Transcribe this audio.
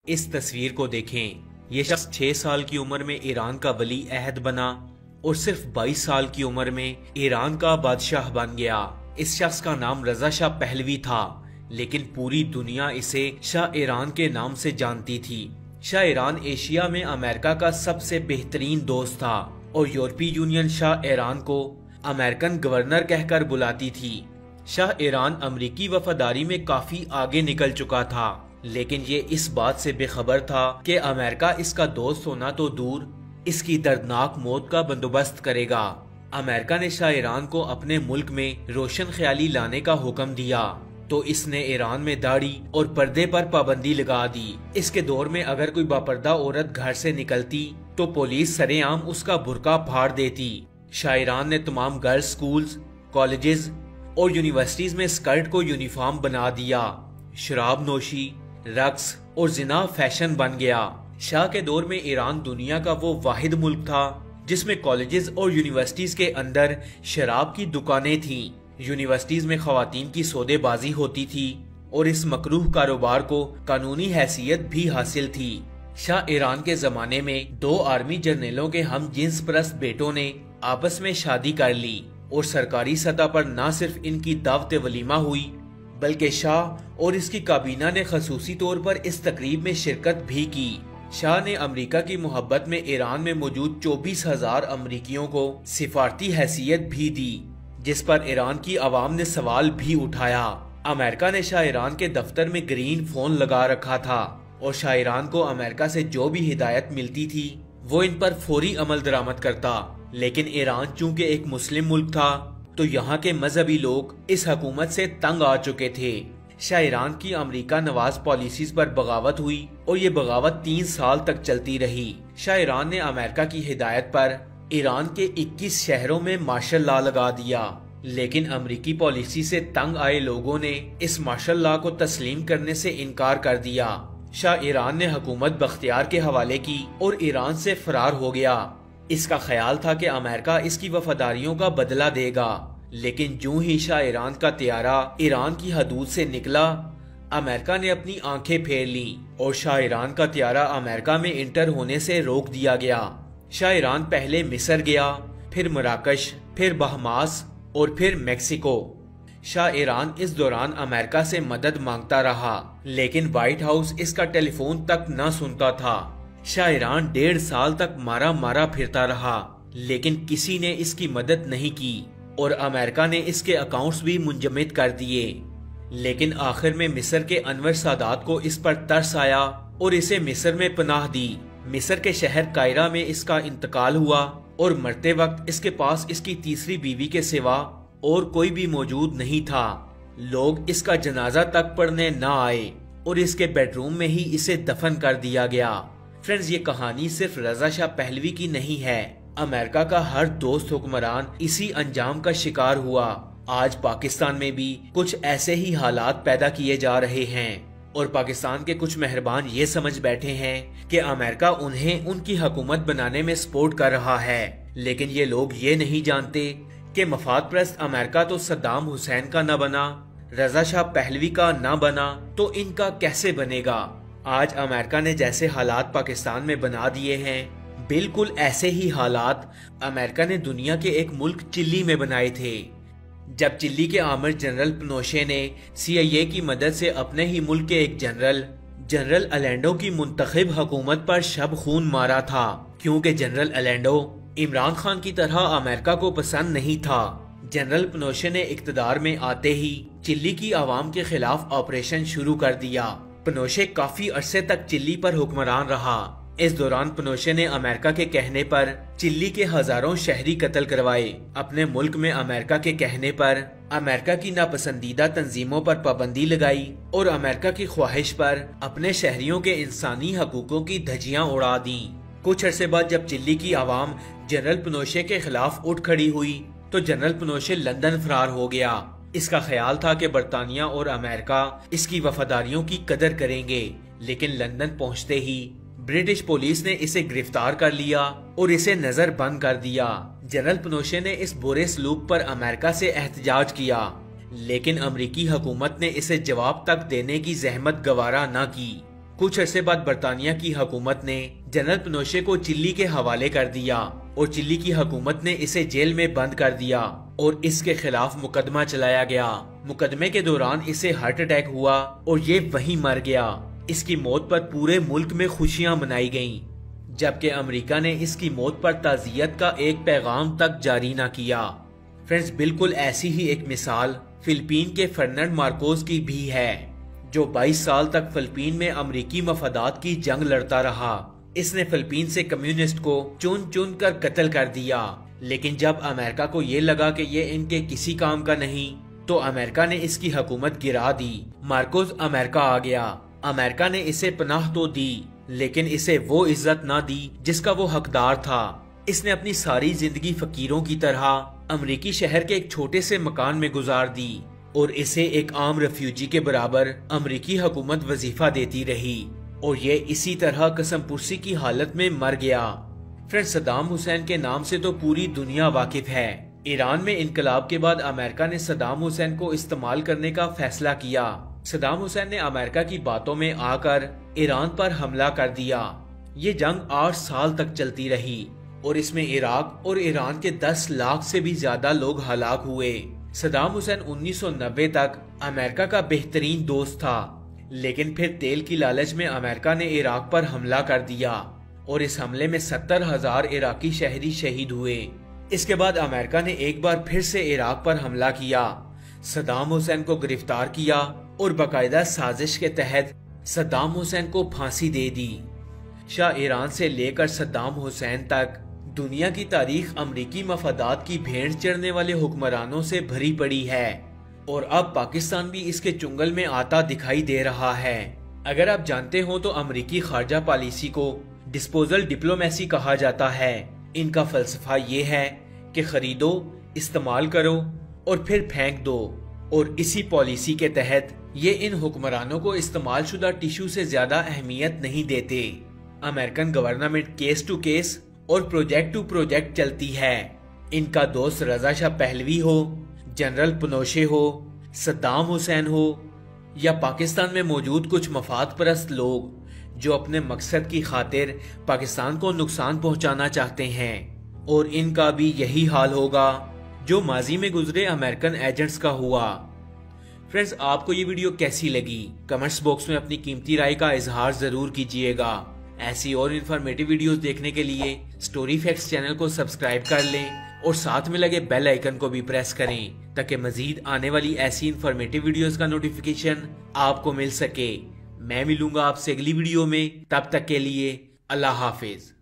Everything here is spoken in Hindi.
इस तस्वीर को देखें। ये शख्स 6 साल की उम्र में ईरान का वली अहद बना और सिर्फ 22 साल की उम्र में ईरान का बादशाह बन गया। इस शख्स का नाम रजा शाह पहलवी था, लेकिन पूरी दुनिया इसे शाह ईरान के नाम से जानती थी। शाह ईरान एशिया में अमेरिका का सबसे बेहतरीन दोस्त था और यूरोपीय यूनियन शाह ईरान को अमेरिकन गवर्नर कहकर बुलाती थी। शाह ईरान अमरीकी वफादारी में काफी आगे निकल चुका था, लेकिन ये इस बात से बेखबर था कि अमेरिका इसका दोस्त होना तो दूर, इसकी दर्दनाक मौत का बंदोबस्त करेगा। अमेरिका ने शाह ईरान को अपने मुल्क में रोशन ख्याली लाने का हुक्म दिया तो इसने ईरान में दाढ़ी और पर्दे पर पाबंदी लगा दी। इसके दौर में अगर कोई बापर्दा औरत घर से निकलती तो पुलिस सरेआम उसका बुर्का फाड़ देती। शाह ईरान ने तमाम गर्ल्स स्कूल्स, कॉलेजेस और यूनिवर्सिटीज में स्कर्ट को यूनिफॉर्म बना दिया। शराब नोशी, रक्स और जिना फैशन बन गया। शाह के दौर में ईरान दुनिया का वो वाहिद मुल्क था जिसमें कॉलेजेस और यूनिवर्सिटीज के अंदर शराब की दुकानें थीं। यूनिवर्सिटीज में खवातीन की सौदेबाजी होती थी और इस मकरूह कारोबार को कानूनी हैसियत भी हासिल थी। शाह ईरान के जमाने में 2 आर्मी जर्नलों के हम जिन्स परस्त बेटों ने आपस में शादी कर ली और सरकारी सतह पर न सिर्फ इनकी दावत वलीमा हुई, बल्कि शाह और इसकी काबीना ने खसूसी तौर पर इस तकरीब में शिरकत भी की। शाह ने अमेरिका की मोहब्बत में ईरान में मौजूद 24,000 अमरीकियों को सिफारती हैसियत भी दी, जिस पर ईरान की आवाम ने सवाल भी उठाया। अमेरिका ने शाह ईरान के दफ्तर में ग्रीन फोन लगा रखा था और शाह ईरान को अमेरिका से जो भी हिदायत मिलती थी वो इन पर फौरी अमल दरामद करता। लेकिन ईरान चूंकि एक मुस्लिम मुल्क था तो यहाँ के मजहबी लोग इस हुकूमत से तंग आ चुके थे। शाह ईरान की अमेरिका नवाज पॉलिसीज पर बगावत हुई और ये बगावत 3 साल तक चलती रही। शाह ईरान ने अमेरिका की हिदायत पर ईरान के 21 शहरों में मार्शल लॉ लगा दिया, लेकिन अमेरिकी पॉलिसी से तंग आए लोगों ने इस मार्शल लॉ को तस्लीम करने से इनकार कर दिया। शाह ईरान ने हुकूमत बख्तियार के हवाले की और ईरान से फरार हो गया। इसका ख्याल था कि अमेरिका इसकी वफादारियों का बदला देगा, लेकिन जूं ही शाह ईरान का त्यारा ईरान की हदूद से निकला, अमेरिका ने अपनी आंखें फेर ली और शाह ईरान का त्यारा अमेरिका में इंटर होने से रोक दिया गया। शाह ईरान पहले मिस्र गया, फिर मराकश, फिर बहमास और फिर मेक्सिको। शाह ईरान इस दौरान अमेरिका से मदद मांगता रहा, लेकिन व्हाइट हाउस इसका टेलीफोन तक न सुनता था। शाह ईरान 1.5 साल तक मारा मारा फिरता रहा, लेकिन किसी ने इसकी मदद नहीं की और अमेरिका ने इसके अकाउंट्स भी मुंजमद कर दिए। लेकिन आखिर में मिस्र के अनवर सादात को इस पर तरस आया और इसे मिस्र में पनाह दी। मिस्र के शहर कायरा में इसका इंतकाल हुआ और मरते वक्त इसके पास इसकी तीसरी बीवी के सिवा और कोई भी मौजूद नहीं था। लोग इसका जनाजा तक पढ़ने न आए और इसके बेडरूम में ही इसे दफन कर दिया गया। फ्रेंड्स, ये कहानी सिर्फ रजा शाह पहलवी की नहीं है। अमेरिका का हर दोस्त हुक्मरान इसी अंजाम का शिकार हुआ। आज पाकिस्तान में भी कुछ ऐसे ही हालात पैदा किए जा रहे हैं और पाकिस्तान के कुछ मेहरबान ये समझ बैठे हैं कि अमेरिका उन्हें उनकी हुकूमत बनाने में सपोर्ट कर रहा है। लेकिन ये लोग ये नहीं जानते कि मफाद परस्त अमेरिका तो सद्दाम हुसैन का न बना, रजा शाह पहलवी का न बना, तो इनका कैसे बनेगा। आज अमेरिका ने जैसे हालात पाकिस्तान में बना दिए हैं, बिल्कुल ऐसे ही हालात अमेरिका ने दुनिया के एक मुल्क चिली में बनाए थे। जब चिली के आमिर जनरल पिनोशे ने CIA की मदद से अपने ही मुल्क के एक जनरल अलेंडो की मुंतखब हुकूमत पर शब खून मारा था, क्योंकि जनरल अलेंडो इमरान खान की तरह अमेरिका को पसंद नहीं था। जनरल पिनोशे ने इक्तदार में आते ही चिली की आवाम के खिलाफ ऑपरेशन शुरू कर दिया। पिनोशे काफी अरसे तक चिली पर हुक्मरान रहा। इस दौरान पिनोशे ने अमेरिका के कहने पर चिली के हजारों शहरी कत्ल करवाए। अपने मुल्क में अमेरिका के कहने पर अमेरिका की नापसंदीदा तंजीमों पर पाबंदी लगाई और अमेरिका की ख्वाहिश पर अपने शहरियों के इंसानी हकूकों की धज्जियां उड़ा दी। कुछ अरसे बाद जब चिली की आवाम जनरल पिनोशे के खिलाफ उठ खड़ी हुई तो जनरल पिनोशे लंदन फरार हो गया। इसका ख्याल था कि बरतानिया और अमेरिका इसकी वफादारियों की कदर करेंगे, लेकिन लंदन पहुंचते ही ब्रिटिश पुलिस ने इसे गिरफ्तार कर लिया और इसे नजर बंद कर दिया। जनरल पिनोशे ने इस बुरे सलूक पर अमेरिका से एहतजाज किया, लेकिन अमरीकी हुकूमत ने इसे जवाब तक देने की जहमत गवारा न की। कुछ अरसे बाद बरतानिया की हुकूमत ने जनरल पिनोशे को चिली के हवाले कर दिया और चिली की हुकूमत ने इसे जेल में बंद कर दिया और इसके खिलाफ मुकदमा चलाया गया। मुकदमे के दौरान इसे हार्ट अटैक हुआ और ये वहीं मर गया। इसकी मौत पर पूरे मुल्क में खुशियां मनाई गईं, जबकि अमेरिका ने इसकी मौत पर ताज़ियत का एक पैगाम तक जारी न किया। फ्रेंड्स, बिल्कुल ऐसी ही एक मिसाल फिलिपीन के फर्नांड मार्कोस की भी है, जो 22 साल तक फिलिपीन में अमेरिकी मफादात की जंग लड़ता रहा। इसने फिलिपीन से कम्युनिस्ट को चुन चुन कर कत्ल कर दिया, लेकिन जब अमेरिका को ये लगा कि ये इनके किसी काम का नहीं, तो अमेरिका ने इसकी हुकूमत गिरा दी। मार्कोस अमेरिका आ गया। अमेरिका ने इसे पनाह तो दी, लेकिन इसे वो इज्जत ना दी जिसका वो हकदार था। इसने अपनी सारी जिंदगी फकीरों की तरह अमेरिकी शहर के एक छोटे से मकान में गुजार दी और इसे एक आम रेफ्यूजी के बराबर अमेरिकी हुकूमत वजीफा देती रही और ये इसी तरह कसमपुर्सी की हालत में मर गया। फ्रेंड्स, सद्दाम हुसैन के नाम से तो पूरी दुनिया वाकिफ है। ईरान में इनकलाब के बाद अमेरिका ने सद्दाम हुसैन को इस्तेमाल करने का फैसला किया। सद्दाम हुसैन ने अमेरिका की बातों में आकर ईरान पर हमला कर दिया। ये जंग 8 साल तक चलती रही और इसमें इराक और ईरान के 10 लाख से भी ज्यादा लोग हलाक हुए। सद्दाम हुसैन 1990 तक अमेरिका का बेहतरीन दोस्त था, लेकिन फिर तेल की लालच में अमेरिका ने इराक पर हमला कर दिया और इस हमले में 70,000 इराकी शहरी शहीद हुए। इसके बाद अमेरिका ने एक बार फिर से इराक पर हमला किया, सद्दाम हुसैन को गिरफ्तार किया और बाकायदा साजिश के तहत सद्दाम हुसैन को फांसी दे दी। शाह ईरान से लेकर सद्दाम हुसैन तक दुनिया की तारीख अमरीकी मफादात की भेंट चढ़ने वाले हुक्मरानों से भरी पड़ी है और अब पाकिस्तान भी इसके चुंगल में आता दिखाई दे रहा है। अगर आप जानते हो तो अमरीकी खारजा पॉलिसी को डिस्पोजल डिप्लोमेसी कहा जाता है। इनका फलसफा ये है कि खरीदो, इस्तेमाल करो और फिर फेंक दो, और इसी पॉलिसी के तहत ये इन हुक्मरानों को इस्तेमाल शुदा टिश्यू से ज्यादा अहमियत नहीं देते। American government case to case और प्रोजेक्ट टू प्रोजेक्ट चलती है। इनका दोस्त रजा शाह पहलवी हो, जनरल पिनोशे हो, सद्दाम हुसैन हो या पाकिस्तान में मौजूद कुछ मफाद परस्त लोग जो अपने मकसद की खातिर पाकिस्तान को नुकसान पहुंचाना चाहते हैं, और इनका भी यही हाल होगा जो माजी में गुजरे अमेरिकन एजेंट्स का हुआ। फ्रेंड्स, आपको ये वीडियो कैसी लगी? कमेंट्स बॉक्स में अपनी कीमती राय का इजहार जरूर कीजिएगा। ऐसी और इन्फॉर्मेटिव वीडियोस देखने के लिए स्टोरी फैक्ट्स चैनल को सब्सक्राइब कर लें और साथ में लगे बेल आइकन को भी प्रेस करें ताकि मजीद आने वाली ऐसी इन्फॉर्मेटिव वीडियोस का नोटिफिकेशन आपको मिल सके। मैं मिलूंगा आपसे अगली वीडियो में, तब तक के लिए अल्लाह हाफिज।